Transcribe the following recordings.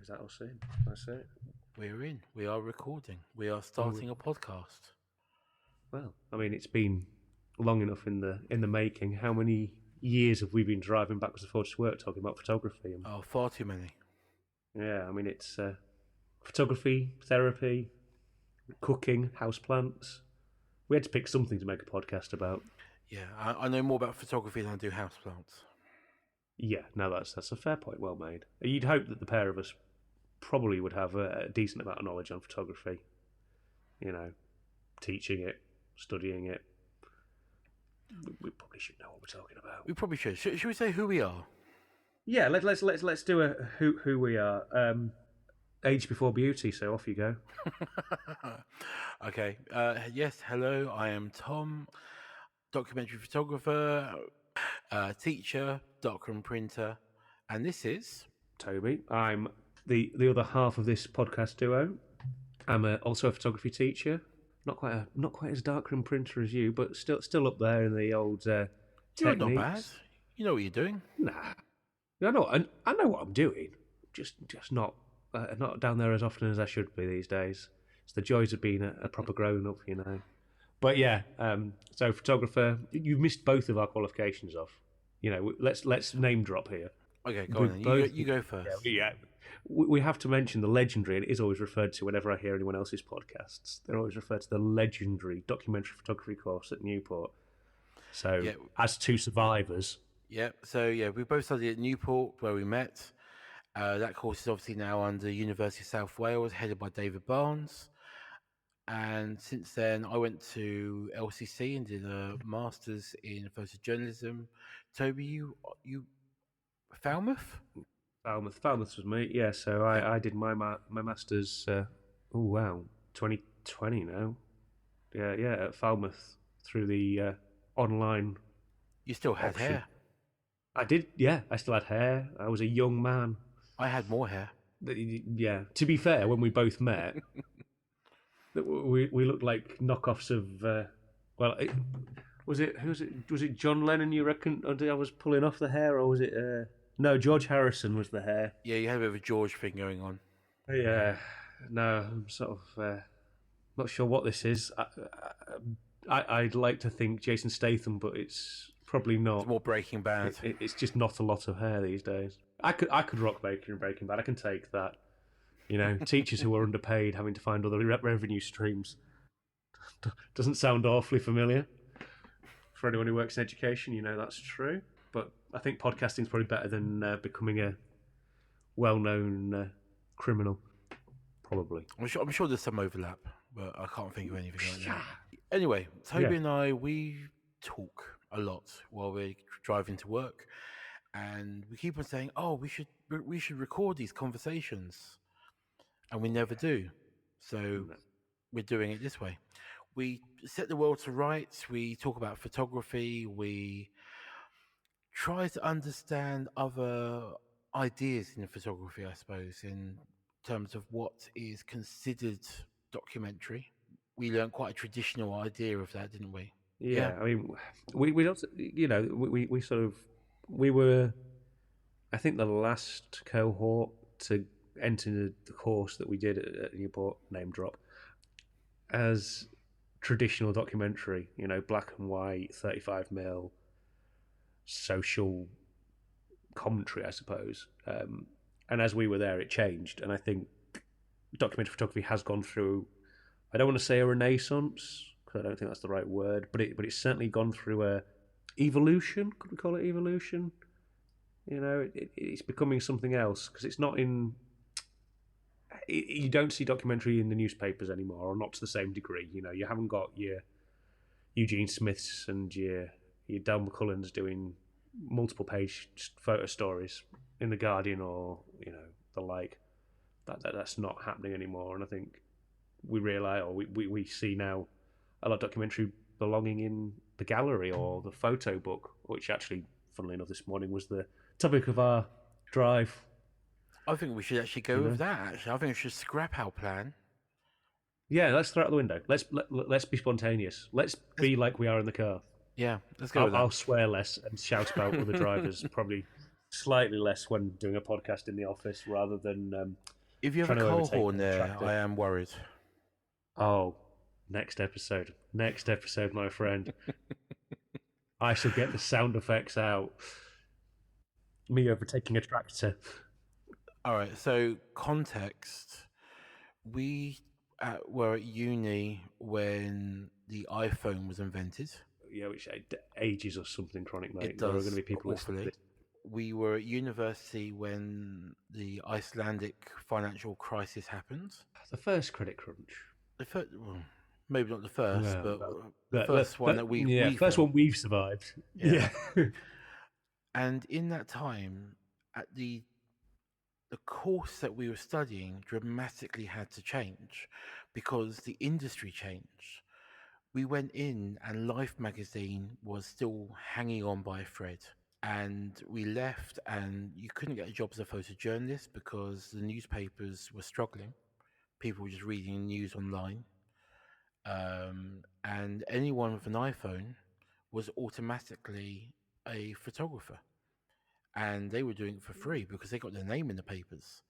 Is that us in? That's it. We're in. We are recording. We are starting a podcast. Well, I mean, it's been long enough in the making. How many years have we been driving backwards and forwards to work talking about photography? Oh, far too many. Yeah, I mean, it's photography, therapy, cooking, houseplants. We had to pick something to make a podcast about. Yeah, I know more about photography than I do houseplants. Yeah, no, that's a fair point. Well made. You'd hope that the pair of us probably would have a decent amount of knowledge on photography. You know, teaching it, studying it. We probably should know what we're talking about. We probably should. Should we say who we are? Yeah, let's do a who we are. Age before beauty. So off you go. Okay. Yes. Hello. I am Tom, documentary photographer, teacher, docker and printer, and this is Toby. I'm the other half of this podcast duo. I'm also a photography teacher. Not quite as darker and printer as you, but still up there in the old You're techniques. not bad. You know what you're doing. Nah, I know what I'm doing. Just not down there as often as I should be these days. It's the joys of being a proper grown up, you know. But yeah, so photographer. You've missed both of our qualifications off. You know, let's name drop here. Okay, go on then. You go first. Yeah. We have to mention the legendary, and it is always referred to whenever I hear anyone else's podcasts. They're always referred to the legendary documentary photography course at Newport. So, as two survivors. Yeah, so we both studied at Newport where we met. That course is obviously now under University of South Wales, headed by David Barnes. And since then, I went to LCC and did a master's in photojournalism. Toby, you Falmouth? Falmouth was me. Yeah, so I did my master's. 2020 now. Yeah, at Falmouth through the online. You still had option. hair. I did. Yeah, I still had hair. I was a young man. I had more hair. Yeah. To be fair, when we both met, we looked like knockoffs of. Was it John Lennon? You reckon? Or I was pulling off the hair, or was it? No, George Harrison was the hair. Yeah, you had a bit of a George thing going on. Yeah. No, I'm sort of not sure what this is. I'd like to think Jason Statham, but it's probably not. It's more Breaking Bad. It's just not a lot of hair these days. I could rock Baker in Breaking Bad. I can take that. You know, teachers who are underpaid having to find other revenue streams. Doesn't sound awfully familiar. For anyone who works in education, you know that's true. But I think podcasting is probably better than becoming a well-known criminal. Probably. I'm sure there's some overlap, but I can't think of anything right now. Anyway, Toby and I, we talk a lot while we're driving to work, and we keep on saying, "Oh, we should record these conversations," and we never do. So we're doing it this way. We set the world to rights. We talk about photography. We try to understand other ideas in photography, I suppose, in terms of what is considered documentary. We learned quite a traditional idea of that, didn't we? Yeah. I mean, we also, you know, we were, I think, the last cohort to enter the course that we did at Newport, name drop, as traditional documentary, you know, black and white, 35mm, social commentary, I suppose. And as we were there, it changed. And I think documentary photography has gone through, I don't want to say a renaissance, because I don't think that's the right word, but it's certainly gone through a evolution. Could we call it evolution? You know, it's becoming something else, because it's not in... You don't see documentary in the newspapers anymore, or not to the same degree. You know, you haven't got your Eugene Smiths and your Del McCullens doing multiple page photo stories in the Guardian or, you know, the like. That's not happening anymore, and I think we realise, or we see now a lot of documentary belonging in the gallery or the photo book, which actually, funnily enough, this morning was the topic of our drive. I think we should actually go with that. Actually, I think we should scrap our plan. Yeah, let's throw it out the window. Let's be spontaneous. Let's be like we are in the car. Yeah, let's go with that. I'll swear less and shout about other drivers, probably slightly less when doing a podcast in the office, rather than If you have trying a to coal overtake horn the there, tractor. I am worried. Oh, next episode, my friend. I shall get the sound effects out. Me overtaking a tractor. All right, so context. We were at uni when the iPhone was invented. Yeah, which ages or something, Chronic, mate. It There are going to does be people listening to awfully. this. We were at university when the Icelandic financial crisis happened. The first credit crunch. The first, well, maybe not the first, but the But, first one that we've first had. one we've survived. Yeah. And in that time, at the course that we were studying dramatically had to change because the industry changed. We went in and Life magazine was still hanging on by a thread. And we left, and you couldn't get a job as a photojournalist because the newspapers were struggling. People were just reading the news online. And anyone with an iPhone was automatically a photographer. And they were doing it for free because they got their name in the papers.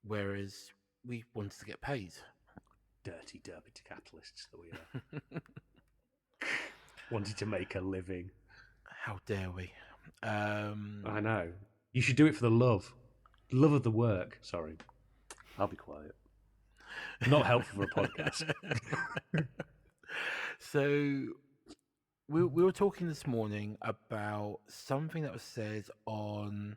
Whereas we wanted to get paid. Dirty derby capitalists that we are. Wanted to make a living. How dare we? I know. You should do it for the love of the work. Sorry, I'll be quiet. Not helpful for a podcast. So we were talking this morning about something that was said on,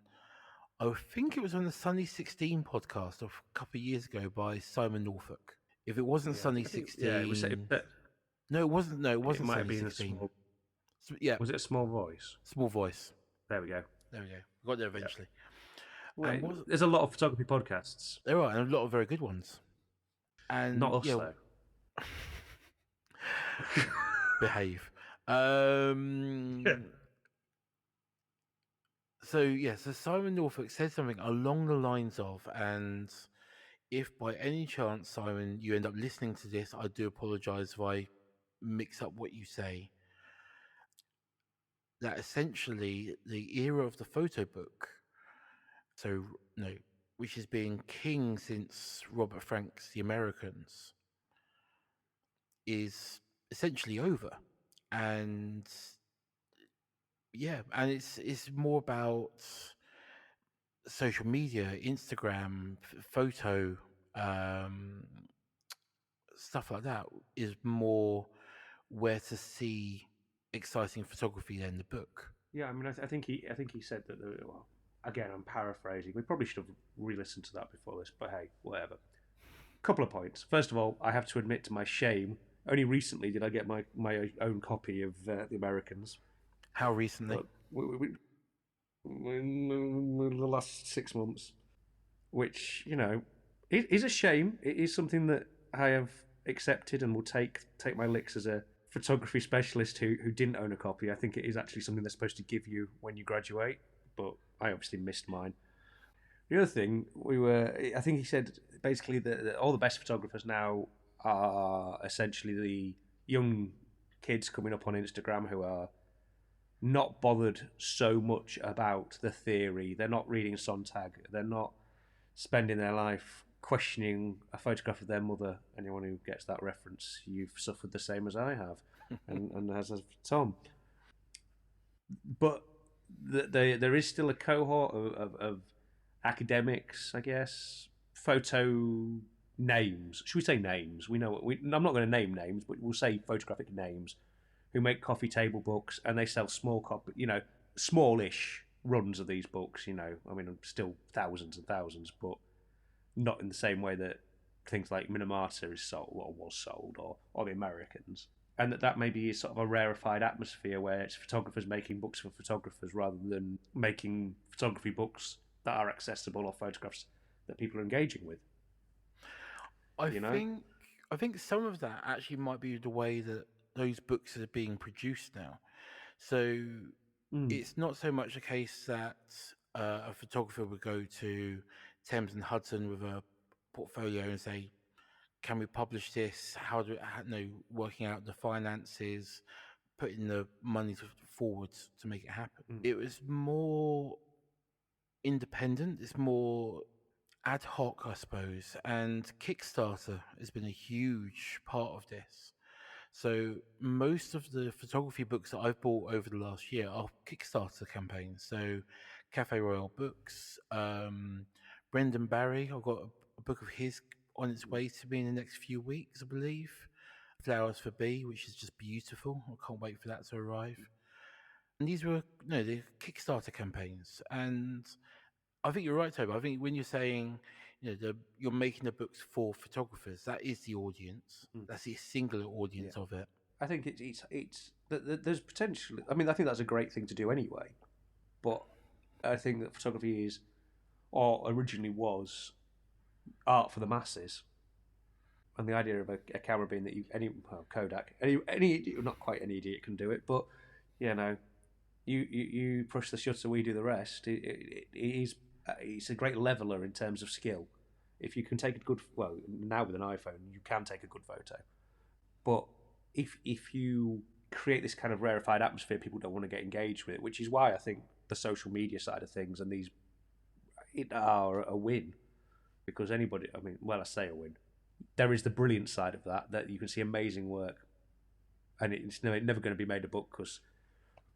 I think it was on the Sunny 16 podcast a couple of years ago by Simon Norfolk. If it wasn't Sunny 16, it was. No, it wasn't. No, it wasn't. It might have Sunny been 16. a small. Yeah, Was it a small voice? small voice. There we go. There we go. We got there eventually. Wait, there's a lot of photography podcasts. There are, and a lot of very good ones. And Not us, though. Behave. So Simon Norfolk said something along the lines of, and if by any chance, Simon, you end up listening to this, I do apologise if I mix up what you say. That essentially the era of the photo book, which has been king since Robert Frank's The Americans, is essentially over. And it's more about social media, Instagram, photo, stuff like that is more where to see exciting photography than the book. Yeah, I mean, I think he said that. Well, again, I'm paraphrasing. We probably should have re-listened to that before this, but hey, whatever. Couple of points. First of all, I have to admit to my shame, only recently did I get my own copy of The Americans. How recently? In the last 6 months, which, you know, it is a shame. It is something that I have accepted and will take my licks as a photography specialist who didn't own a copy. I think it is actually something they're supposed to give you when you graduate, but I obviously missed mine. The other thing, I think he said basically that all the best photographers now are essentially the young kids coming up on Instagram who are not bothered so much about the theory. They're not reading Sontag. They're not spending their life questioning a photograph of their mother. Anyone who gets that reference, you've suffered the same as I have, and as has Tom. But there is still a cohort of academics, I guess, photo names. Should we say names? We know. I'm not going to name names, but we'll say photographic names who make coffee table books, and they sell smallish runs of these books. You know, I mean, still thousands and thousands, but not in the same way that things like Minamata is sold or was sold, or the Americans. And that maybe is sort of a rarefied atmosphere where it's photographers making books for photographers rather than making photography books that are accessible or photographs that people are engaging with. I think some of that actually might be the way that those books are being produced now. So it's not so much a case that a photographer would go to Thames and Hudson with a portfolio and say, can we publish this? Working out the finances, putting the money forward to make it happen. It was more independent. It's more ad hoc, I suppose, and Kickstarter has been a huge part of this. So most of the photography books that I've bought over the last year are Kickstarter campaigns. So Cafe Royale Books, Brendan Barry, I've got a book of his on its way to me in the next few weeks, I believe. Flowers for B, which is just beautiful. I can't wait for that to arrive. And these were, the Kickstarter campaigns. And I think you're right, Toby. I think when you're saying, you're making the books for photographers, that is the audience. That's the singular audience of it. I think it's there's potential. I mean, I think that's a great thing to do anyway. But I think that photography is, or originally was, art for the masses. And the idea of a camera being that Kodak, not quite any idiot can do it, but you push the shutter, we do the rest. It's a great leveler in terms of skill. If you can take now with an iPhone, you can take a good photo. But if you create this kind of rarefied atmosphere, people don't want to get engaged with it, which is why I think the social media side of things and these are a win. Because anybody, I say a win. There is the brilliant side of that you can see amazing work, and it's never going to be made a book because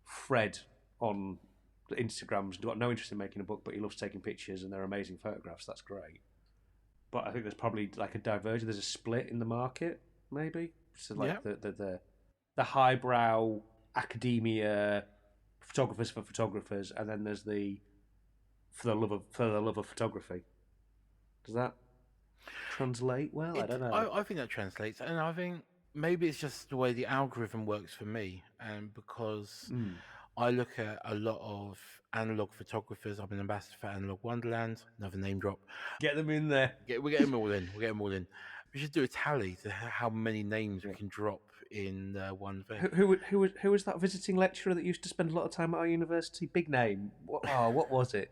Fred on Instagram's got no interest in making a book, but he loves taking pictures and they're amazing photographs. That's great. But I think there's probably like a divergence. There's a split in the market, maybe. So like the highbrow academia photographers for photographers, and then there's the for the love of photography. Does that translate well? I don't know. I think that translates, and I think maybe it's just the way the algorithm works for me, and because I look at a lot of analog photographers. I'm an ambassador for Analog Wonderland. Another name drop. Get them in there. We get them all in. We get them all in. We should do a tally to how many names we can drop in one thing. Who was that visiting lecturer that used to spend a lot of time at our university? Big name. What was it?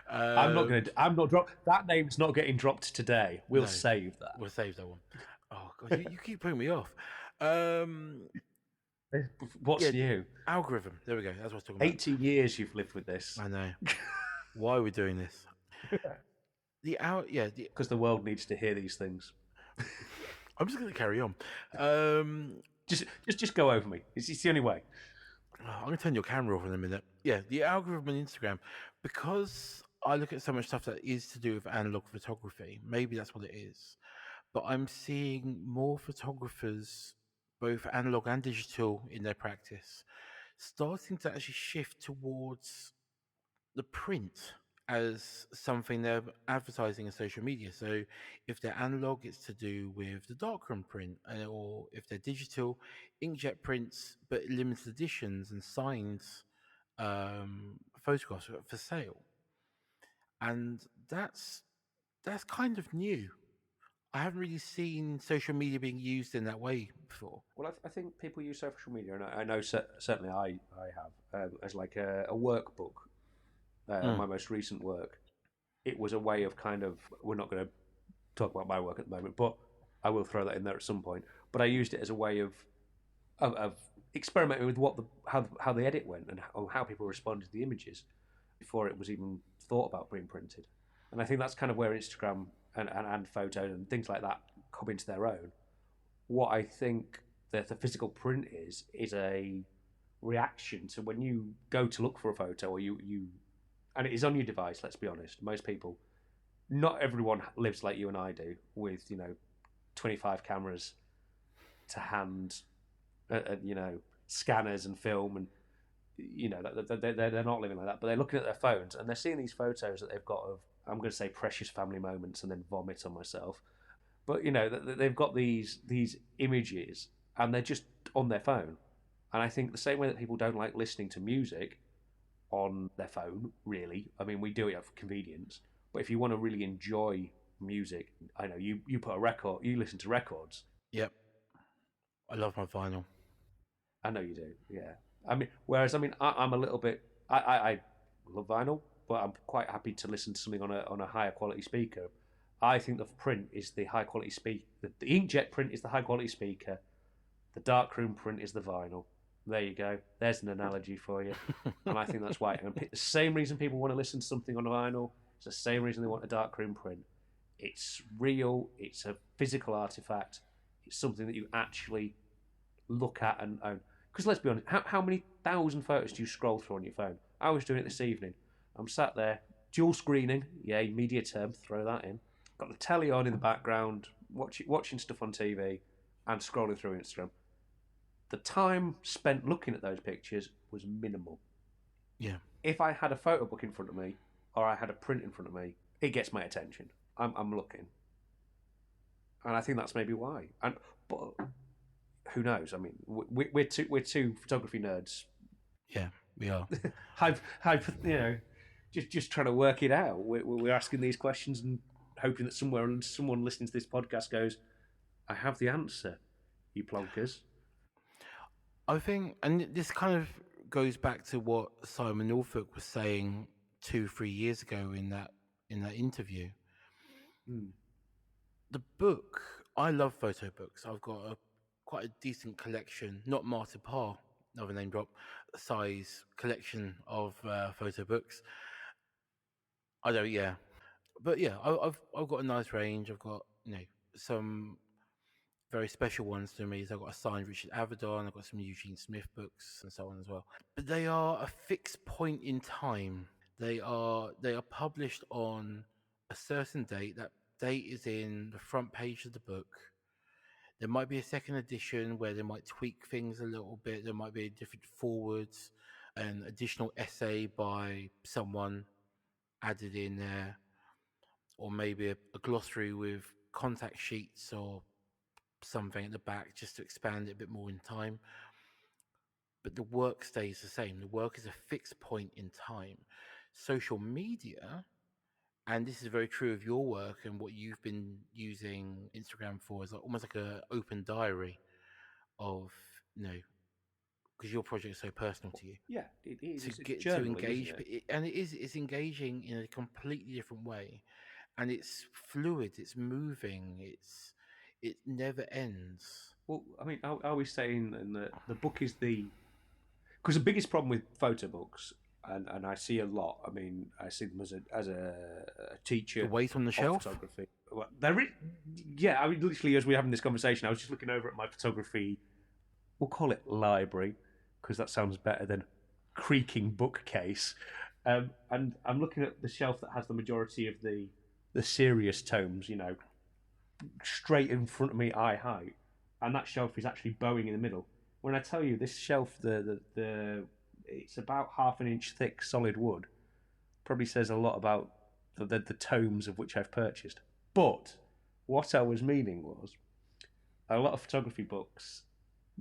I'm not drop. That name's not getting dropped today. We'll save that. We'll save that one. Oh God, you keep putting me off. What's new? Algorithm. There we go. That's what I was talking about. 80 years you've lived with this. I know. Why are we doing this? Because the world needs to hear these things. I'm just going to carry on. Just go over me. It's the only way. I'm going to turn your camera off in a minute. Yeah, the algorithm on Instagram, because I look at so much stuff that is to do with analog photography. Maybe that's what it is. But I'm seeing more photographers, both analog and digital, in their practice, starting to actually shift towards the print as something they're advertising in social media. So if they're analog, it's to do with the darkroom print, or if they're digital, inkjet prints, but limited editions and signed photographs for sale. And that's kind of new. I haven't really seen social media being used in that way before. Well, I think people use social media, and I know certainly I have, as like a workbook. My most recent work, it was a way of kind of, we're not going to talk about my work at the moment, but I will throw that in there at some point. But I used it as a way of experimenting with how the edit went and how people responded to the images before it was even thought about being printed. And I think that's kind of where Instagram and photos and things like that come into their own. What I think that the physical print is a reaction to when you go to look for a photo, or you and it is on your device, let's be honest. Most people, not everyone lives like you and I do, with 25 cameras to hand, scanners and film, and they're not living like that. But they're looking at their phones and they're seeing these photos that they've got of, I'm going to say, precious family moments, and then vomit on myself. But they've got these images and they're just on their phone. And I think the same way that people don't like listening to music on their phone, really. I mean, we do it for convenience. But if you want to really enjoy music, I know you put a record, you listen to records. Yep. I love my vinyl. I know you do, yeah. Whereas I'm a little bit, I love vinyl, but I'm quite happy to listen to something on a higher quality speaker. I think the print is the high quality speaker. The inkjet print is the high quality speaker. The darkroom print is the vinyl. There you go. There's an analogy for you. And I think that's why. And the same reason people want to listen to something on vinyl, it's the same reason they want a darkroom print. It's real, it's a physical artifact, it's something that you actually look at and own. Because let's be honest, how many thousand photos do you scroll through on your phone? I was doing it this evening. I'm sat there, dual screening, yay, media term, throw that in. Got the telly on in the background, watching stuff on TV, and scrolling through Instagram. The time spent looking at those pictures was minimal. Yeah. If I had a photo book in front of me, or I had a print in front of me, it gets my attention. I'm looking, and I think that's maybe why. But who knows? I mean, we're two photography nerds. Yeah, we are. Just trying to work it out. We're asking these questions and hoping that someone listening to this podcast goes, "I have the answer, you plonkers." I think, and this kind of goes back to what Simon Norfolk was saying 2-3 years ago in that interview. The book, I love photo books. I've got quite a decent collection, not Martin Parr, another name drop, size collection of photo books. But yeah, I've got a nice range. I've got some very special ones to me. I've got a signed Richard Avedon. I've got some Eugene Smith books and so on as well. But they are a fixed point in time. They are published on a certain date. That date is in the front page of the book. There might be a second edition where they might tweak things a little bit. There might be different forwards, an additional essay by someone added in there, or maybe a glossary with contact sheets or something at the back just to expand it a bit more in time. But the work stays the same. The work is a fixed point in time. Social media, and this is very true of your work and what you've been using Instagram for, is almost like an open diary of, because your project is so personal to you. Yeah, it is. To engage, it's engaging in a completely different way, and it's fluid, it's moving, it never ends. Well, I mean, are we saying that the book is because the biggest problem with photo books, and I see a lot. I mean, I see them as a teacher. The weight on the shelf. Photography. Well, I mean, literally, as we're having this conversation, I was just looking over at my photography. We'll call it library, because that sounds better than creaking bookcase. And I'm looking at the shelf that has the majority of the serious tomes, straight in front of me, eye height, and that shelf is actually bowing in the middle. When I tell you this shelf, it's about 1/2 inch thick solid wood, probably says a lot about the tomes of which I've purchased. But what I was meaning was, a lot of photography books,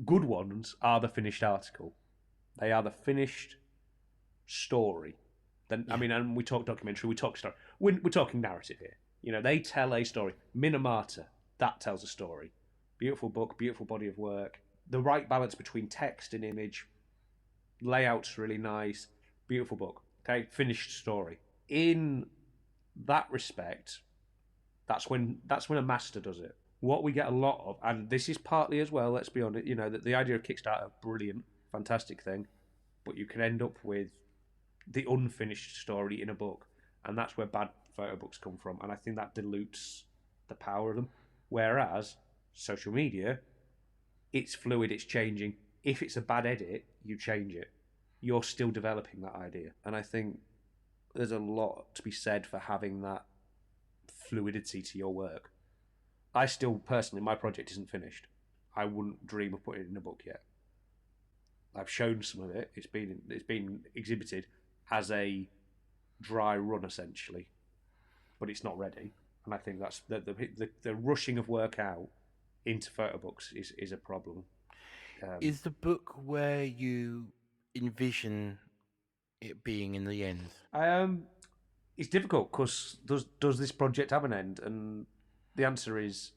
good ones, are the finished article. They are the finished story. Then I mean, and we talk documentary, we talk story. We're talking narrative here. They tell a story. Minamata, that tells a story. Beautiful book, beautiful body of work. The right balance between text and image. Layout's really nice. Beautiful book. Okay, finished story. In that respect, that's when a master does it. What we get a lot of, and this is partly as well, let's be honest, the idea of Kickstarter, brilliant, fantastic thing, but you can end up with the unfinished story in a book, and that's where bad photo books come from, and I think that dilutes the power of them. Whereas social media, it's fluid, it's changing. If it's a bad edit, you change it. You're still developing that idea, and I think there's a lot to be said for having that fluidity to your work. I still, personally, my project isn't finished. I wouldn't dream of putting it in a book yet. I've shown some of it. It's been exhibited as a dry run, essentially, but it's not ready. And I think that's the rushing of work out into photo books is a problem. Is the book where you envision it being in the end? It's difficult because does this project have an end? And the answer is,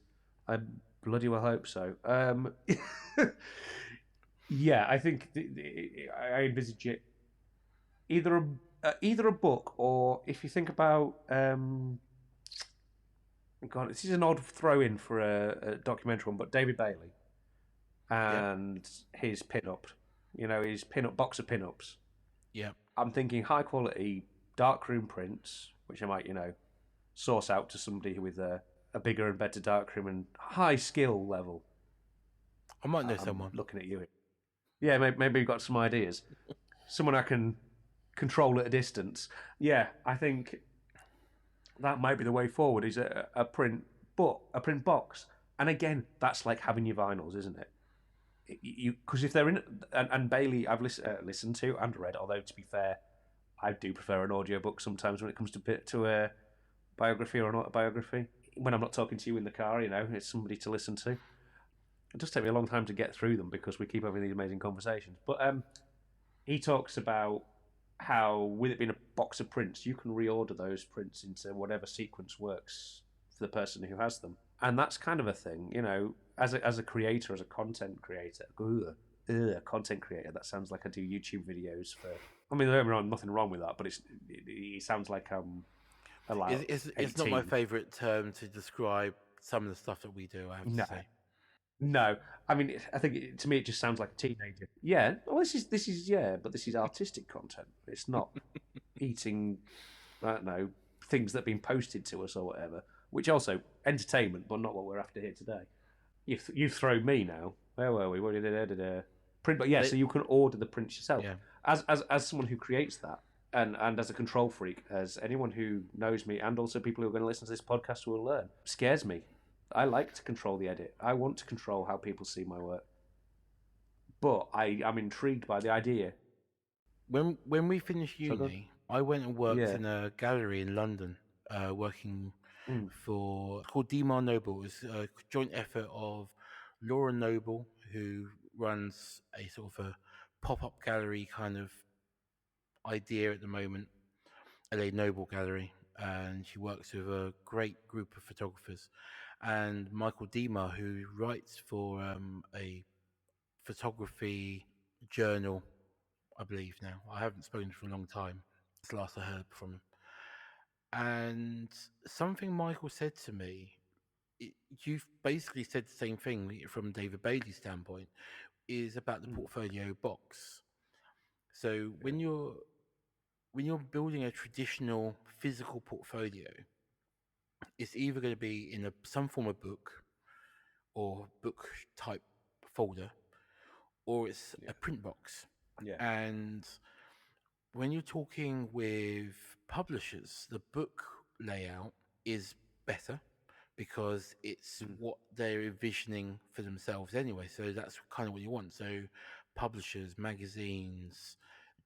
I bloody well hope so. Yeah, I think I envisage it either a book, or if you think about God, this is an odd throw in for a documentary one, but David Bailey and his pin-up his pin-up box of pin-ups. Yeah. I'm thinking high quality darkroom prints, which I might, source out to somebody with a bigger and better darkroom and high skill level. I might know I'm someone. looking at you. Yeah, maybe you've got some ideas. Someone I can control at a distance. Yeah, I think that might be the way forward. Is a print, but a print box. And again, that's like having your vinyls, isn't it? Because if they're in, and Bailey, I've listened to and read. Although to be fair, I do prefer an audiobook sometimes when it comes to a biography or an autobiography. When I'm not talking to you in the car, it's somebody to listen to. It does take me a long time to get through them because we keep having these amazing conversations. But he talks about how, with it being a box of prints, you can reorder those prints into whatever sequence works for the person who has them. And that's kind of a thing, as a creator, as a content creator. Content creator. That sounds like I do YouTube videos for. I mean, nothing wrong with that, but it sounds like I'm allowed. It's not my favourite term to describe some of the stuff that we do. I have to say. No, I mean, I think to me it just sounds like a teenager. Yeah, well, this is but this is artistic content. It's not eating, I don't know, things that have been posted to us or whatever. Which also entertainment, but not what we're after here today. You've thrown me now. Where were we? Print, but yeah. So you can order the prints yourself. Yeah. As someone who creates that, and as a control freak, as anyone who knows me, and also people who are going to listen to this podcast will learn, scares me. I like to control the edit. I want to control how people see my work. But I'm intrigued by the idea. When we finished uni, I went and worked in a gallery in London, working for called Demar Noble. It's a joint effort of Laura Noble, who runs a sort of a pop-up gallery kind of idea at the moment, LA Noble Gallery, and she works with a great group of photographers. And Michael Demar, who writes for a photography journal, I believe now. I haven't spoken for a long time. It's the last I heard from him. And something Michael said to me, you've basically said the same thing from David Bailey's standpoint, is about the portfolio box. So when you're building a traditional physical portfolio, it's either going to be in some form of book or book type folder, or it's a print box. Yeah. And when you're talking with publishers, the book layout is better because it's what they're envisioning for themselves anyway. So that's kind of what you want. So publishers, magazines,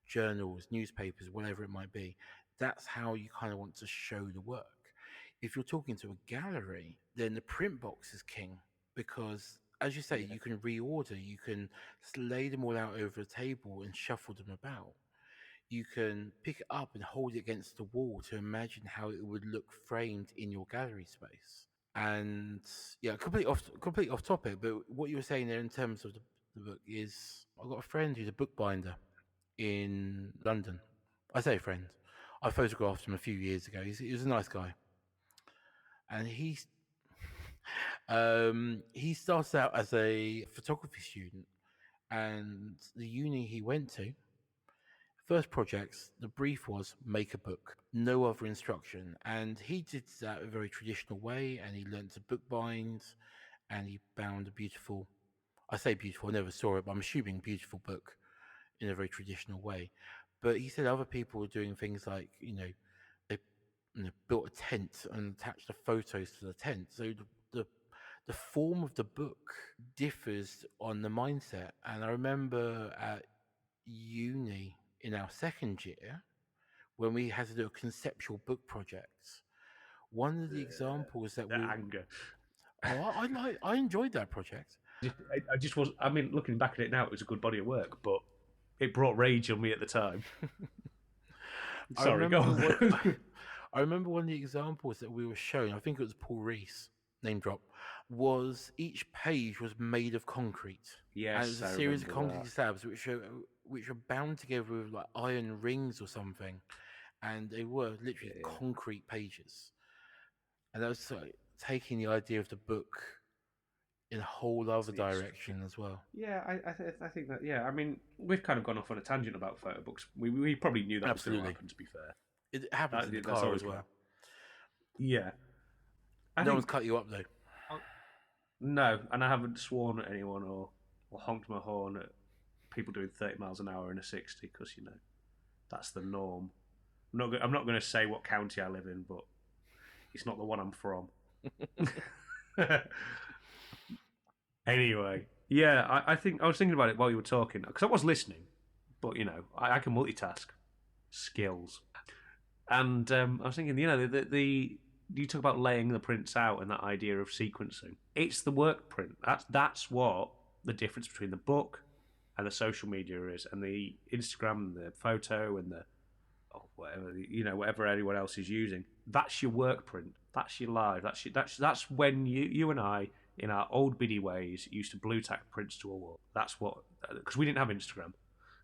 journals, newspapers, whatever it might be, that's how you kind of want to show the work. If you're talking to a gallery, then the print box is king because, as you say, you can reorder, you can lay them all out over a table and shuffle them about. You can pick it up and hold it against the wall to imagine how it would look framed in your gallery space. And yeah, completely off topic, but what you were saying there in terms of the book is, I've got a friend who's a bookbinder in London. I say friend. I photographed him a few years ago. He was a nice guy. And he started out as a photography student, and the uni he went to, first projects, the brief was make a book, no other instruction. And he did that a very traditional way, and he learned to bookbind, and he bound a beautiful, I say beautiful, I never saw it, but I'm assuming beautiful book in a very traditional way. But he said other people were doing things like, they built a tent and attached the photos to the tent. So the form of the book differs on the mindset. And I remember at uni in our second year, when we had to do a conceptual book project, one of the examples that anger. I enjoyed that project. I just was. I mean, looking back at it now, it was a good body of work, but it brought rage on me at the time. Sorry, go on. I remember one of the examples that we were shown, I think it was Paul Rees, name drop, was each page was made of concrete. Yes, and it was a series of concrete slabs which are bound together with like iron rings or something, and they were literally concrete pages. And that was taking the idea of the book in a whole other the extreme. direction as well. Yeah, I think that. Yeah, I mean, we've kind of gone off on a tangent about photo books. We probably knew that was going to Absolutely. happen. To be fair, It happens in the that's car always as well. Yeah, I No one's think cut you up though. no, and I haven't sworn at anyone or honked my horn at people doing 30 miles an hour in a 60 because that's the norm. I'm not going to say what county I live in, but it's not the one I'm from. Anyway, yeah, I think I was thinking about it while you were talking because I was listening, but I can multitask skills, and I was thinking, the you talk about laying the prints out and that idea of sequencing. It's the work print. That's what the difference between the book and the social media is, and the Instagram, and the photo, and the whatever anyone else is using. That's your work print. That's your live. That's when you and I, in our old biddy ways, used to blue tack prints to a wall. That's what, because we didn't have Instagram.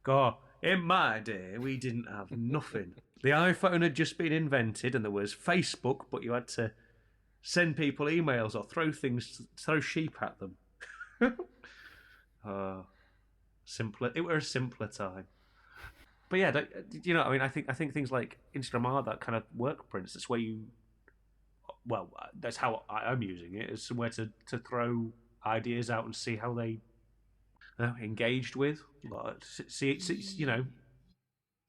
God, in my day, we didn't have nothing. The iPhone had just been invented, and there was Facebook, but you had to send people emails or throw sheep at them. Simpler. It was a simpler time. But yeah, I mean? I think things like Instagram are that kind of work prints. That's where that's how I'm using it, as somewhere to throw ideas out and see how they engaged with. See,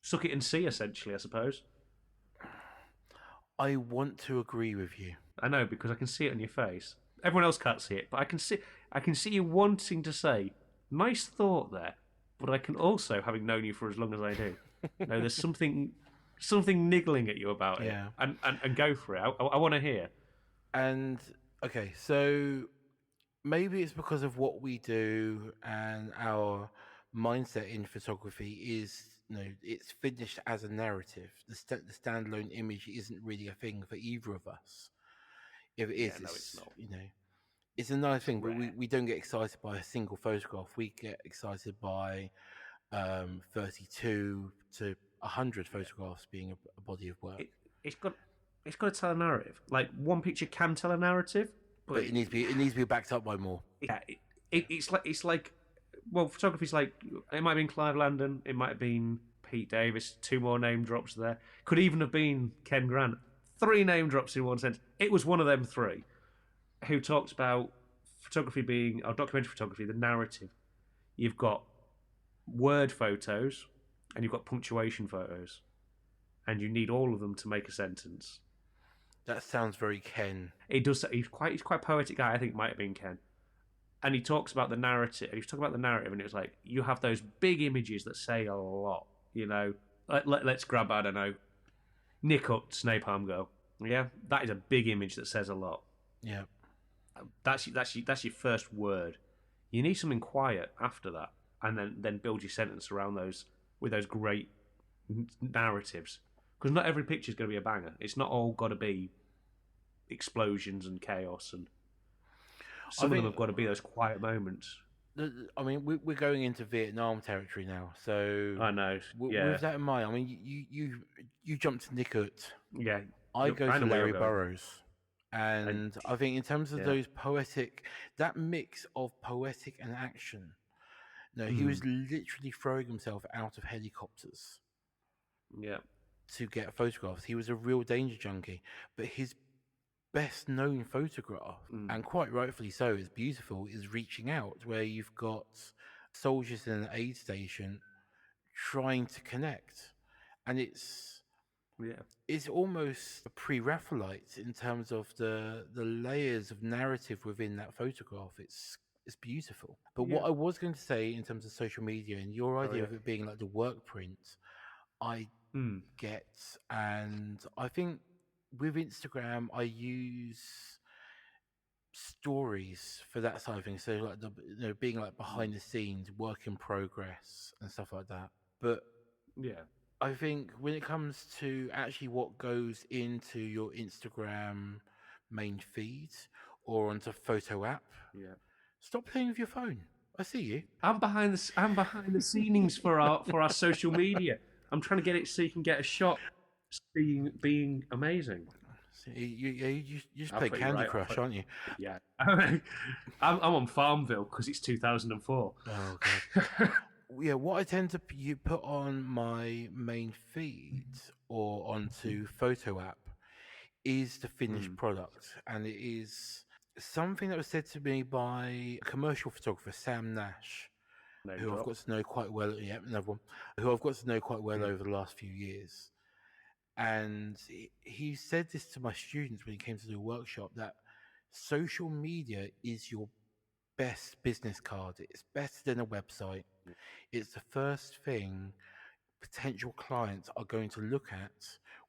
suck it and see, essentially, I suppose. I want to agree with you. I know, because I can see it on your face. Everyone else can't see it, but I can see you wanting to say, nice thought there. But I can also, having known you for as long as I do, know there's something niggling at you about it. And go for it. I want to hear. And okay, so maybe it's because of what we do and our mindset in photography is, it's finished as a narrative. The standalone image isn't really a thing for either of us. If it is, it's not. It's a nice thing, rare. But we don't get excited by a single photograph. We get excited by 32 to 100 photographs being a body of work. It's got to tell a narrative. Like, one picture can tell a narrative, but it needs to be backed up by more. Yeah, it's like well, photography's like, it might have been Clive Landon, it might have been Pete Davis, 2 more name drops there. Could even have been Ken Grant. 3 name drops in one sentence. It was one of them 3 who talked about photography being, or documentary photography, the narrative. You've got word photos and you've got punctuation photos, and you need all of them to make a sentence. That sounds very Ken. It does. He's quite a poetic guy. I think it might have been Ken. And he talks about the narrative. And he was talking about the narrative, and it was like, you have those big images that say a lot. Let's grab, I don't know, Nick Hutt's Napalm Girl. Yeah, that is a big image that says a lot. Yeah, that's your first word. You need something quiet after that, and then build your sentence around those with those great narratives. Because not every picture is going to be a banger. It's not all got to be explosions and chaos, and some of them have got to be those quiet moments. I mean, we're going into Vietnam territory now, so I know. With that in mind, I mean, you jumped to Nick Hutt. Yeah, I go to Larry Burrows, and I think in terms of those poetic, that mix of poetic and action. No, he was literally throwing himself out of helicopters. Yeah. To get photographs. He was a real danger junkie, but his best known photograph, and quite rightfully so, is beautiful, is Reaching Out, where you've got soldiers in an aid station trying to connect, and it's almost a pre-Raphaelite in terms of the layers of narrative within that photograph. It's beautiful. But what I was going to say in terms of social media and your idea of it being like the work print, I get, and I think with Instagram I use stories for that side of things, so like being like behind the scenes, work in progress and stuff like that. But I think when it comes to actually what goes into your Instagram main feed or onto photo app, stop playing with your phone. I see you. I'm behind the scenings for our social media. I'm trying to get it so you can get a shot being amazing. You just I'll play put you Candy right Crush, off. aren't you? Yeah. I'm on Farmville because it's 2004. Oh god. Yeah, what I tend to you put on my main feed or onto Photo app is the finished product, and it is something that was said to me by a commercial photographer, Sam Nash, Name who I've drop. got to know quite well. Yeah, another one, who I've got to know quite well Yeah. over the last few years. And he said this to my students when he came to do a workshop, that social media is your best business card. It's better than a website. It's the first thing potential clients are going to look at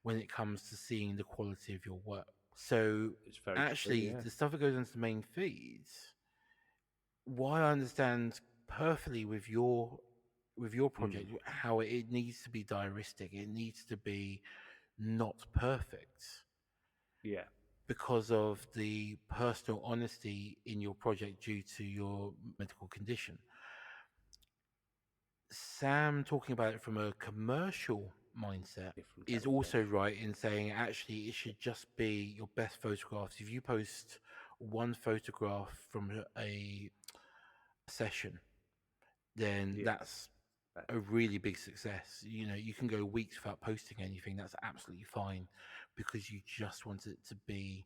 when it comes to seeing the quality of your work. So It's very actually, true, yeah. the stuff that goes into the main feeds, why I understand perfectly with your project how it needs to be diaristic. It needs to be not perfect. Yeah. Because of the personal honesty in your project due to your medical condition. Sam talking about it from a commercial mindset is also right in saying actually it should just be your best photographs. If you post one photograph from a session, then that's a really big success. You know, you can go weeks without posting anything. That's absolutely fine because you just want it to be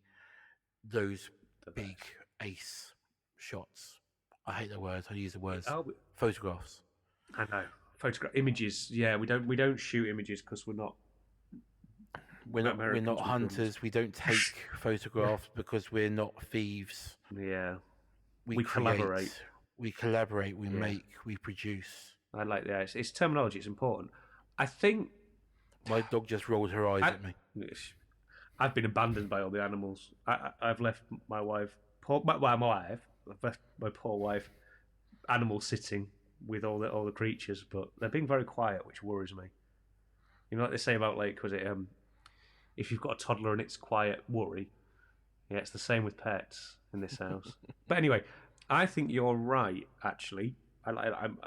those big ace shots. I hate the words. I use the words photographs. I know. Photograph images. Yeah, we don't shoot images because we're not hunters. We don't take photographs because we're not thieves. Yeah. We collaborate. We collaborate. We make. We produce. I like that. It's terminology. It's important. I think my dog just rolled her eyes at me. I've been abandoned by all the animals. I've left my wife. I've left my poor wife. Animals sitting with all the creatures, but they're being very quiet, which worries me. You know what they say about if you've got a toddler and it's quiet, worry. Yeah, it's the same with pets in this house. But anyway, I think you're right. Actually, I'm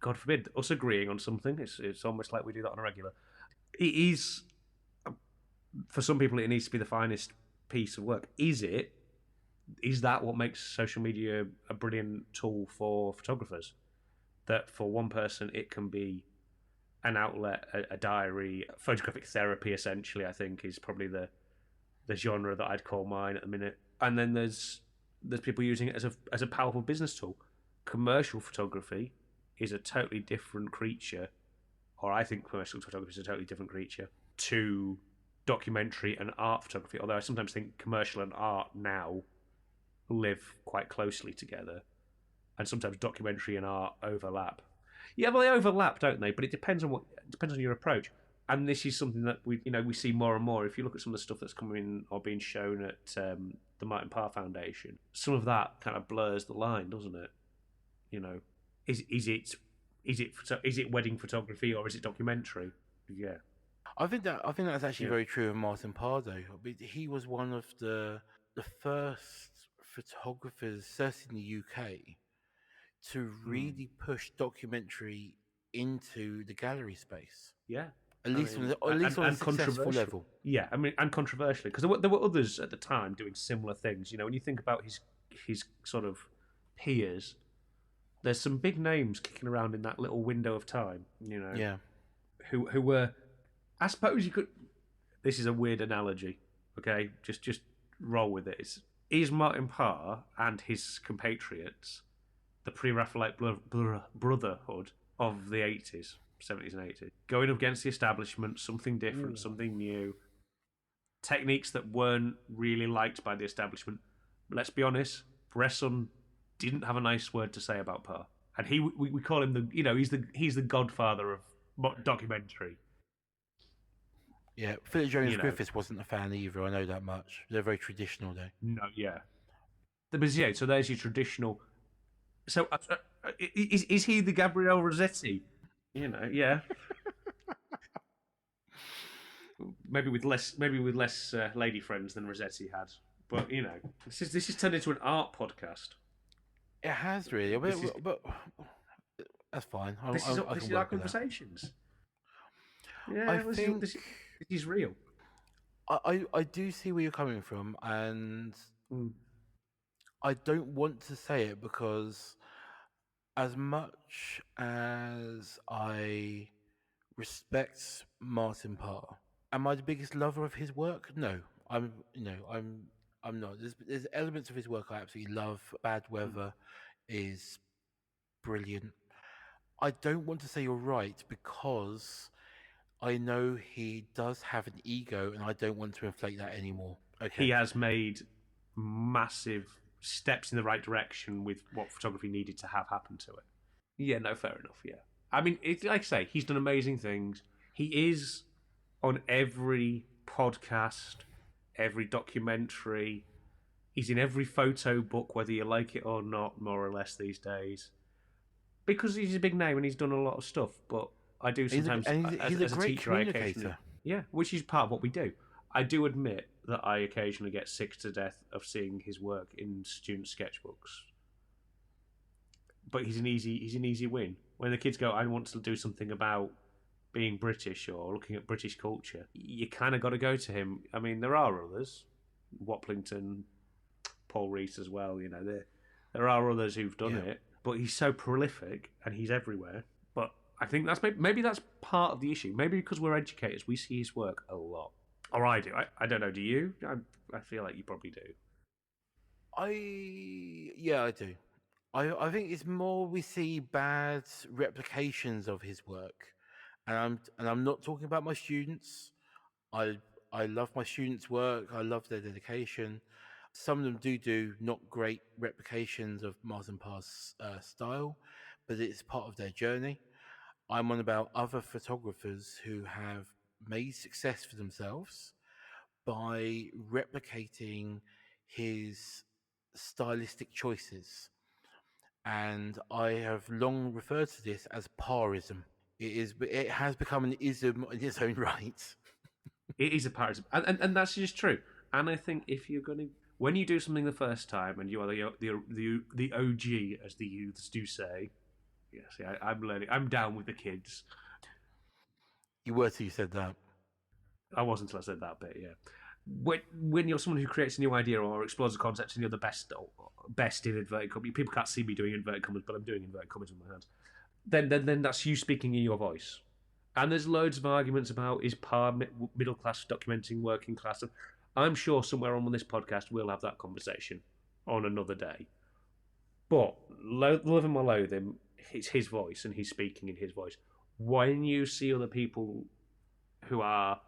God forbid us agreeing on something. It's almost like we do that on a regular. It is, for some people, it needs to be the finest piece of work. Is it? Is that what makes social media a brilliant tool for photographers? That for one person it can be an outlet, a diary, photographic therapy. Essentially, I think is probably the genre that I'd call mine at the minute. And then there's people using it as a powerful business tool. Commercial photography is a totally different creature, or I think commercial photography is a totally different creature to documentary and art photography. Although I sometimes think commercial and art now live quite closely together, and sometimes documentary and art overlap. Yeah, well, they overlap, don't they? But it depends on your approach. And this is something that we see more and more. If you look at some of the stuff that's coming or being shown at the Martin Parr Foundation, some of that kind of blurs the line, doesn't it? You know, is it wedding photography or is it documentary? Yeah, I think that's actually very true of Martin Parr, though. He was one of the first photographers, certainly in the UK, to really push documentary into the gallery space. Yeah. At least on a successful level. Yeah, I mean, and controversially, because there were others at the time doing similar things. You know, when you think about his sort of peers, there's some big names kicking around in that little window of time. You know, yeah, who were, I suppose you could. This is a weird analogy. Okay, just roll with it. Is Martin Parr and his compatriots the Pre-Raphaelite brotherhood of the 80s, 70s and 80s, going up against the establishment, something different, something new, techniques that weren't really liked by the establishment. But let's be honest, Bresson didn't have a nice word to say about Parr, and we call him he's the godfather of documentary. Yeah, Philip Jones Griffiths wasn't a fan either. I know that much. They're very traditional, though. No, yeah. But yeah, so there's your traditional. So is he the Gabriele Rossetti? You know, yeah. maybe with less lady friends than Rossetti had. But you know, this is turned into an art podcast. It has really, but that's fine. This is our conversations. Yeah, this is real. I do see where you're coming from, and I don't want to say it because as much as I respect Martin Parr, am I the biggest lover of his work? No, I'm not. There's elements of his work I absolutely love. Bad Weather is brilliant. I don't want to say you're right because I know he does have an ego, and I don't want to inflate that anymore. Okay. He has made massive steps in the right direction with what photography needed to have happen to it. Yeah, no, fair enough. Yeah, I mean, like I say, he's done amazing things. He is on every podcast, every documentary. He's in every photo book, whether you like it or not, more or less these days, because he's a big name and he's done a lot of stuff. But I do sometimes, he's a as a great teacher, I occasionally, communicator. yeah, which is part of what we do. I do admit that I occasionally get sick to death of seeing his work in student sketchbooks. But he's an easy win. When the kids go, I want to do something about being British or looking at British culture, you kind of got to go to him. I mean, there are others, Waplington, Paul Rees as well. You know, there are others who've done it, but he's so prolific and he's everywhere. But I think that's maybe that's part of the issue. Maybe because we're educators, we see his work a lot. Or I do. I don't know. Do you? I feel like you probably do. I do. I think it's more we see bad replications of his work, and I'm not talking about my students. I love my students' work. I love their dedication. Some of them do not great replications of Martin Parr's style, but it's part of their journey. I'm on about other photographers who have made success for themselves by replicating his stylistic choices. And I have long referred to this as Parrism. It has become an ism in its own right. It is a Parrism, and that's just true. And I think if you're going to, when you do something the first time, and you are the OG, as the youths do say, yes, I'm learning. I'm down with the kids. You were till you said that. I wasn't until I said that bit. Yeah. When you're someone who creates a new idea or explores a concept and you're the best in inverted commas, people can't see me doing inverted commas, but I'm doing inverted commas with my hands. Then that's you speaking in your voice. And there's loads of arguments about is Parr middle class documenting working class. I'm sure somewhere on this podcast we'll have that conversation on another day. But love him or loathe him, it's his voice and he's speaking in his voice. When you see other people who are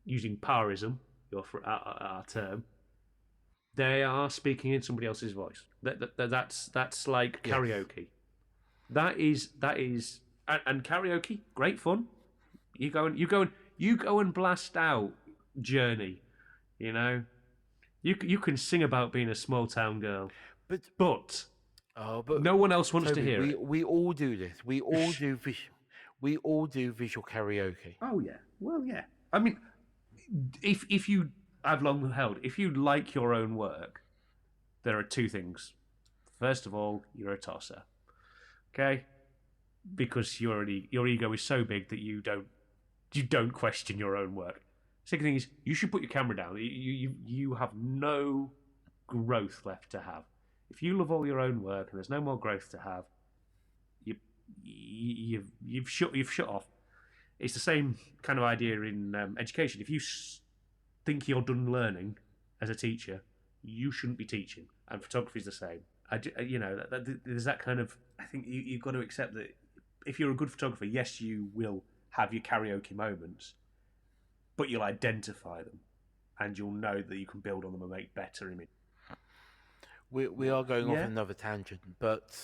using Parrism, our term, they are speaking in somebody else's voice. That's like karaoke. Yes. That is, and karaoke, great fun. You go and blast out Journey. You know, you can sing about being a small town girl, but no one else wants to hear it. We all do this. We all do visual karaoke. Oh yeah, well yeah. I mean, if you, I've long held, if you like your own work, there are two things. First of all, you're a tosser, okay? Because your ego is so big that you don't question your own work. Second thing is, you should put your camera down. You have no growth left to have. If you love all your own work and there's no more growth to have, you've shut off. It's the same kind of idea in education. If you think you're done learning as a teacher, you shouldn't be teaching. And photography is the same. There's that kind of. I think you've got to accept that if you're a good photographer, yes, you will have your karaoke moments, but you'll identify them, and you'll know that you can build on them and make better images. We are going off another tangent, but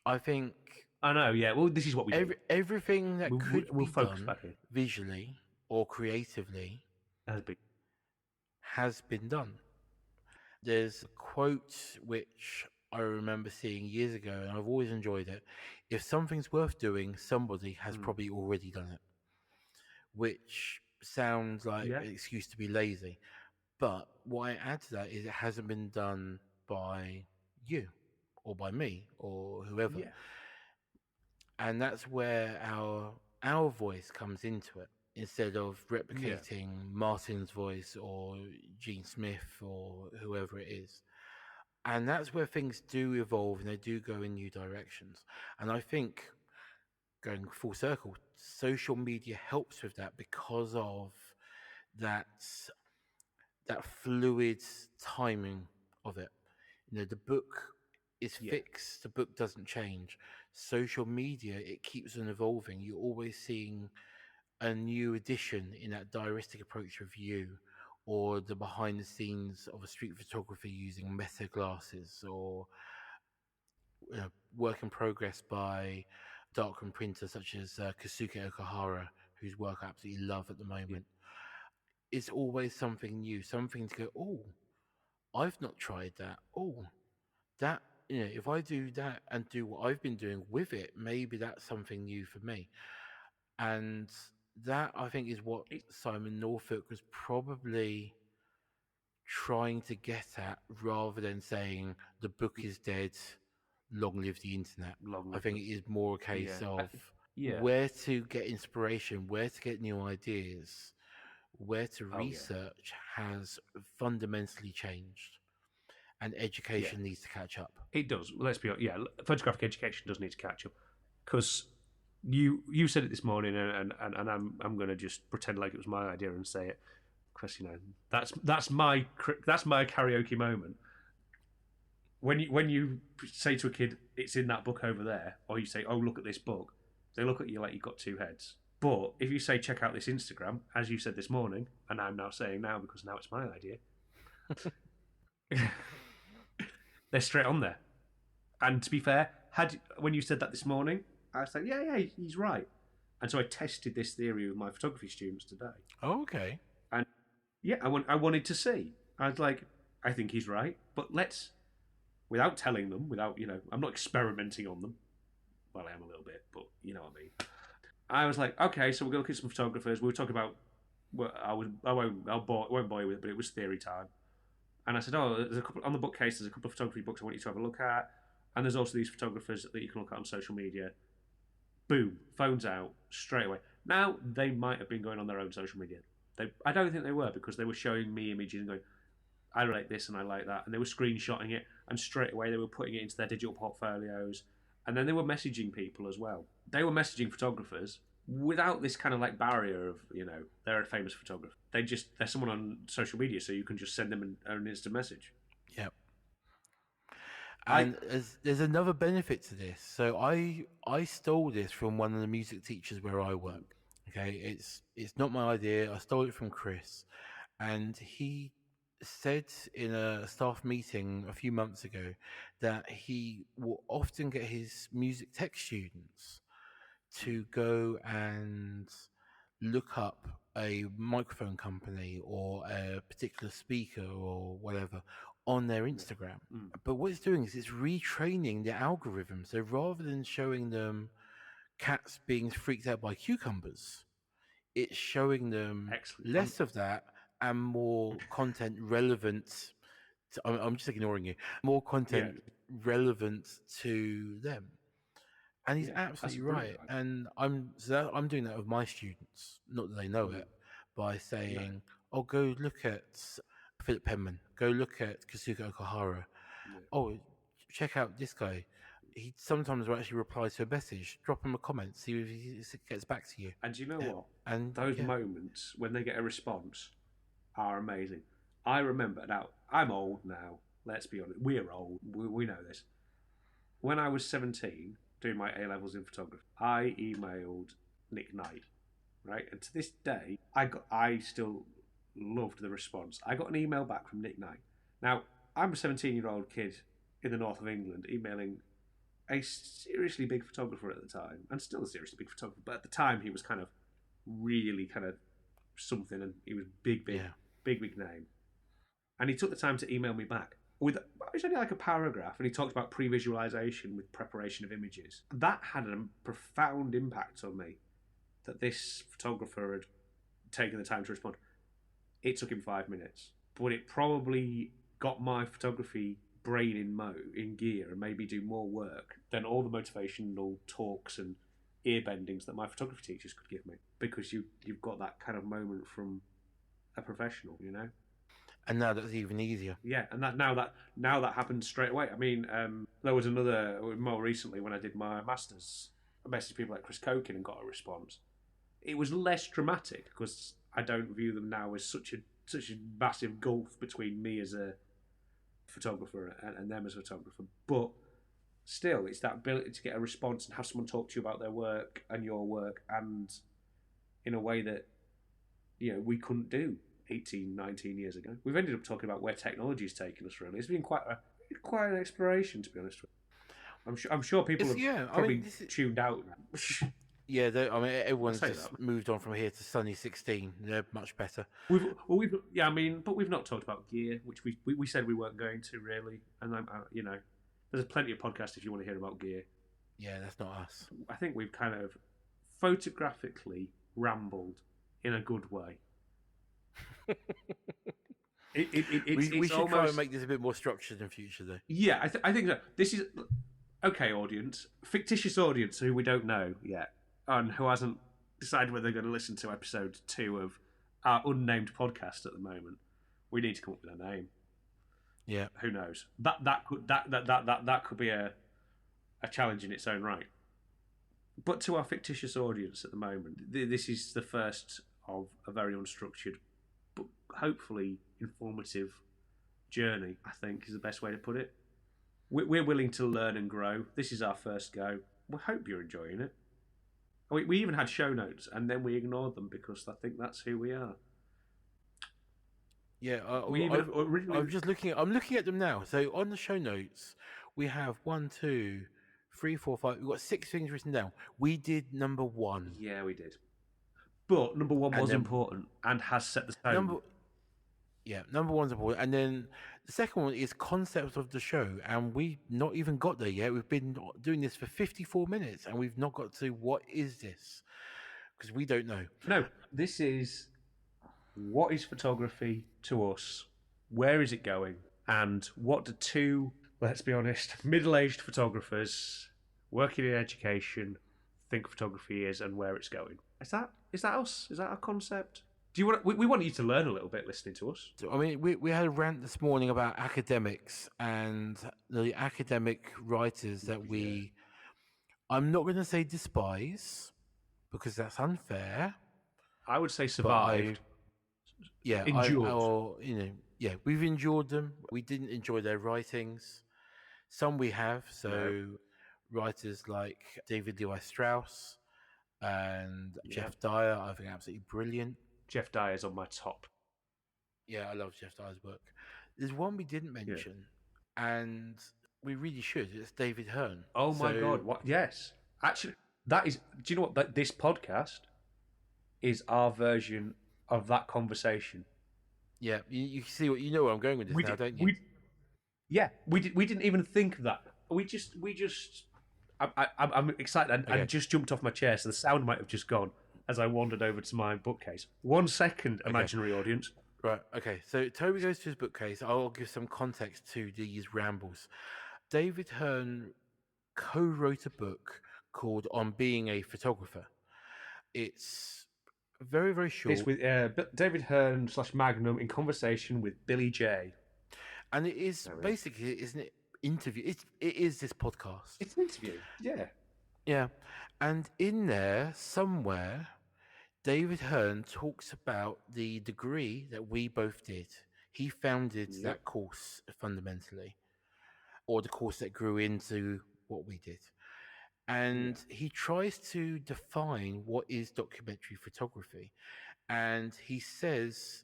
I think. I know, yeah. Well, this is what we do. Everything that could be done visually or creatively has been done. There's a quote which I remember seeing years ago, and I've always enjoyed it. If something's worth doing, somebody has probably already done it. Which sounds like an excuse to be lazy. But what I add to that is it hasn't been done by you or by me or whoever. Yeah. And that's where our voice comes into it. instead of replicating Martin's voice or Gene Smith or whoever it is. And that's where things do evolve and they do go in new directions. And I think, going full circle, social media helps with that because of that fluid timing of it. The book is fixed, the book doesn't change. Social media, it keeps on evolving. You're always seeing a new addition in that diaristic approach of you, or the behind the scenes of a street photographer using meta glasses, or work in progress by darkroom printers such as Kasuke Okahara, whose work I absolutely love at the moment. It's always something new, something to go, oh, I've not tried that. Oh, that, if I do that and do what I've been doing with it, maybe that's something new for me. And that, I think, is what Simon Norfolk was probably trying to get at, rather than saying the book is dead, long live the internet. I think it is more a case of where to get inspiration, where to get new ideas, where to research has fundamentally changed, and education needs to catch up. It does. Let's be honest. Photographic education does need to catch up, because you said it this morning, and I'm going to just pretend like it was my idea and say it, because that's my karaoke moment. When you say to a kid, it's in that book over there, or you say, oh, look at this book, they look at you like you've got two heads. But if you say, check out this Instagram, as you said this morning, and I'm now saying now because now it's my idea, they're straight on there. And to be fair, when you said that this morning, I was like, yeah, he's right. And so I tested this theory with my photography students today. Oh, okay. And I wanted to see. I was like, I think he's right, but let's, without telling them, I'm not experimenting on them. Well, I am a little bit, but you know what I mean. I was like, okay, so we're going to look at some photographers. We were talking about, I won't bore you with it, but it was theory time. And I said, there's a couple on the bookcase. There's a couple of photography books I want you to have a look at, and there's also these photographers that you can look at on social media. Boom, phones out straight away. Now they might have been going on their own social media. I don't think they were, because they were showing me images and going, I like this and I like that, and they were screenshotting it, and straight away they were putting it into their digital portfolios, and then they were messaging people as well. They were messaging photographers without this kind of like barrier of, they're a famous photographer. They're someone on social media, so you can just send them an instant message. Yep. And there's another benefit to this. So I stole this from one of the music teachers where I work. Okay, it's not my idea. I stole it from Chris, and he said in a staff meeting a few months ago that he will often get his music tech students to go and look up a microphone company or a particular speaker or whatever on their Instagram. But what it's doing is it's retraining the algorithm. So rather than showing them cats being freaked out by cucumbers, it's showing them less of that and more content relevant. I'm just ignoring you. More content relevant to them. And he's absolutely right. And I'm doing that with my students, not that they know it, by saying, "Oh, go look at Philip Penman. Go look at Kasuke Okahara. Oh, check out this guy. He sometimes will actually reply to a message. Drop him a comment. See if he gets back to you." And you know what? And those moments when they get a response are amazing. I remember, now I'm old now. Let's be honest, we're old. We know this. When I was 17, doing my A-levels in photography, I emailed Nick Knight, right? And to this day, I still loved the response. I got an email back from Nick Knight. Now, I'm a 17-year-old kid in the north of England emailing a seriously big photographer at the time, and still a seriously big photographer, but at the time he was kind of really kind of something, and he was big name. And he took the time to email me back with, it was only like a paragraph, and he talked about pre-visualization with preparation of images. That had a profound impact on me, that this photographer had taken the time to respond. It took him 5 minutes, but it probably got my photography brain in gear and made me do more work than all the motivational talks and ear bendings that my photography teachers could give me. because you've got that kind of moment from a professional, you know. And now that's even easier. Yeah, and now that happened straight away. I mean, there was another more recently when I did my masters. I messaged people like Chris Cokin and got a response. It was less dramatic because I don't view them now as such a massive gulf between me as a photographer and them as a photographer. But still, it's that ability to get a response and have someone talk to you about their work and your work, and in a way that we couldn't do 18, 19 years ago. We've ended up talking about where technology has taken us. Really, it's been quite an exploration, to be honest with you. I'm sure people have probably tuned out. Yeah, everyone's just moved on from here to Sunny 16. They're much better. But we've not talked about gear, which we said we weren't going to really. And there's plenty of podcasts if you want to hear about gear. Yeah, that's not us. I think we've kind of photographically rambled in a good way. We should try and make this a bit more structured in future, though. Yeah, I think so. This is okay, audience, fictitious audience who we don't know yet, and who hasn't decided whether they're going to listen to episode 2 of our unnamed podcast at the moment. We need to come up with a name. Yeah, who knows? That could be a challenge in its own right. But to our fictitious audience at the moment, this is the first of a very unstructured, but hopefully informative journey, I think is the best way to put it. We're willing to learn and grow. This is our first go. We hope you're enjoying it. We even had show notes, and then we ignored them because I think that's who we are. Yeah, I'm just looking. I'm looking at them now. So on the show notes, we have 1, 2, 3, 4, 5. We've got 6 things written down. We did number 1. Yeah, we did. But number 1 was important and has set the tone. Number 1's important, and then the second one is concepts of the show, and we've not even got there yet. We've been doing this for 54 minutes, and we've not got to what is this, because we don't know. No, this is what is photography to us, where is it going, and what do 2, let's be honest, middle-aged photographers working in education think photography is and where it's going. Is that us? Is that our concept? Do you want? We want you to learn a little bit listening to us. I mean, we had a rant this morning about academics and the academic writers that we. I'm not going to say despise, because that's unfair. I would say survived. Endured. We've endured them. We didn't enjoy their writings. Some we have. So writers like David Levi Strauss and Jeff Dyer, I think absolutely brilliant. Jeff Dyer's on my top. Yeah, I love Jeff Dyer's work. There's one we didn't mention, and we really should. It's David Hearn. Oh my God! What? Yes, actually, that is. Do you know what? This podcast is our version of that conversation. Yeah, you see what you know where I'm going with this now, don't you? We didn't even think of that. We just. I'm excited. I just jumped off my chair, so the sound might have just gone as I wandered over to my bookcase. 1 second, imaginary audience. Right, okay. So Toby goes to his bookcase. I'll give some context to these rambles. David Hearn co-wrote a book called On Being a Photographer. It's very, very short. It's with David Hearn / Magnum in conversation with Billy J. And it is basically, isn't it, interview? It is this podcast. It's an interview, yeah. Yeah. And in there, somewhere, David Hearn talks about the degree that we both did. He founded that course fundamentally, or the course that grew into what we did. And he tries to define what is documentary photography. And he says,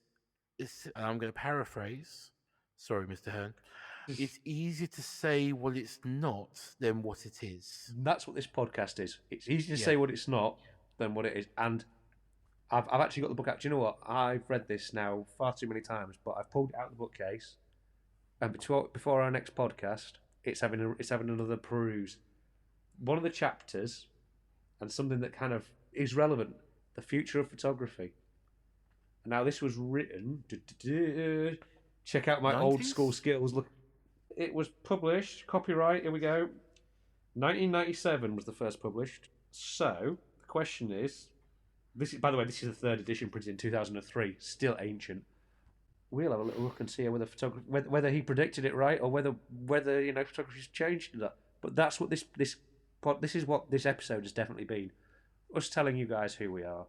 and I'm going to paraphrase, sorry, Mr. Hearn, it's easier to say what it's not than what it is. That's what this podcast is. It's easier to say what it's not than what it is. And I've actually got the book out. Do you know what? I've read this now far too many times, but I've pulled it out of the bookcase. And before our next podcast, it's having another peruse. One of the chapters, and something that kind of is relevant, the future of photography. Now, this was written. Check out my 90s? Old school skills. Look, it was published. Copyright. Here we go. 1997 was the first published. So the question is, This is, by the way, this is the third edition, printed in 2003. Still ancient. We'll have a little look and see whether he predicted it right, or whether photography's changed. But that's what this is what this episode has definitely been. Us telling you guys who we are.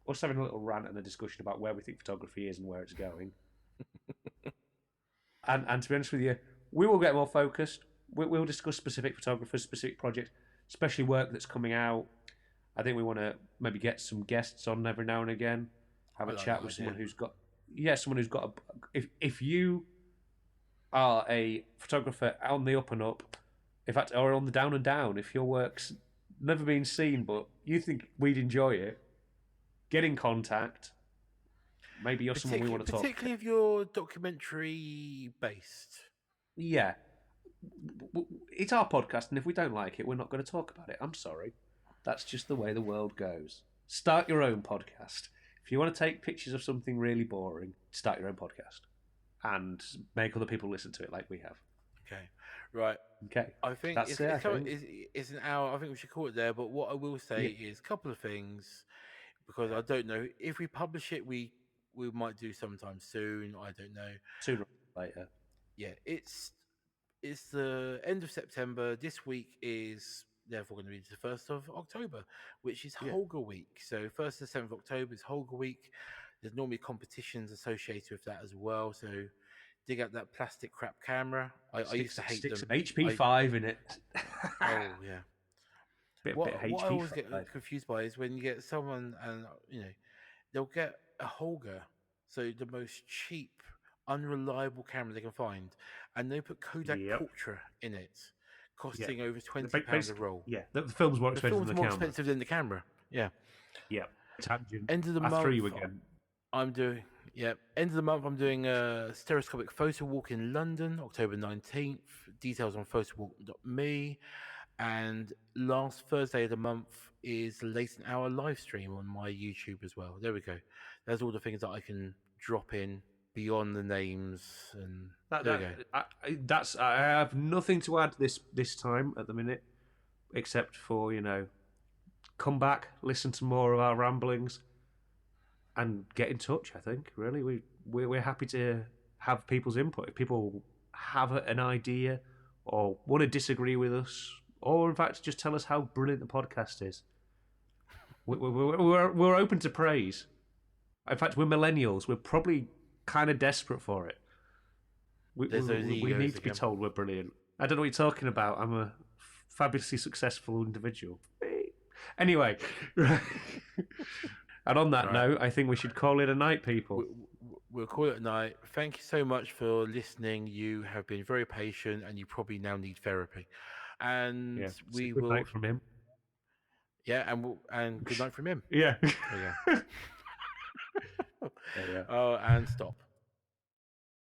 Us having a little rant and a discussion about where we think photography is and where it's going. and to be honest with you, we will get more focused. We'll discuss specific photographers, specific projects, especially work that's coming out. I think we want to maybe get some guests on every now and again. Have a chat with someone who's got if you are a photographer on the up and up, in fact, or on the down and down, if your work's never been seen but you think we'd enjoy it, get in contact. Maybe you're someone we want to talk to. Particularly if you're documentary based. Yeah. It's our podcast, and if we don't like it, we're not going to talk about it. I'm sorry. That's just the way the world goes. Start your own podcast. If you want to take pictures of something really boring, start your own podcast and make other people listen to it like we have. Okay. Right. Okay. I think it's an hour. I think we should call it there. But what I will say is a couple of things, because I don't know if we publish it, we might do sometime soon. I don't know. Sooner or later. Yeah. It's the end of September. This week is therefore going to be the 1st of October, which is Holger Week. So 1st to 7th of October is Holger Week. There's normally competitions associated with that as well. So dig out that plastic crap camera. I used to hate them. Some HP5 in it. Oh yeah. What I always get confused by is when you get someone and they'll get a Holger, so the most cheap, unreliable camera they can find, and they put Kodak Ultra in it, costing over £20 a roll. Yeah, the film's more expensive than the camera. Expensive than the camera. Yeah. Yeah. Tangent. End of the month. You again. End of the month I'm doing a stereoscopic photo walk in London, October 19th. Details on photowalk.me. And last Thursday of the month is the Latent Hour live stream on my YouTube as well. There we go. There's all the things that I can drop in beyond the names, and there we go. I have nothing to add this time at the minute, except for come back, listen to more of our ramblings, and get in touch. I think really we're happy to have people's input. If people have an idea or want to disagree with us, or in fact just tell us how brilliant the podcast is, we're open to praise. In fact, we're millennials. We're probably kind of desperate for it. We need to be told we're brilliant. I don't know what you're talking about. I'm a fabulously successful individual. Anyway, and on that note, I think we should call it a night, people. We'll call it a night. Thank you so much for listening. You have been very patient, and you probably now need therapy. And we will. Good night from him. Yeah, and good night from him. Yeah. Oh, and stop.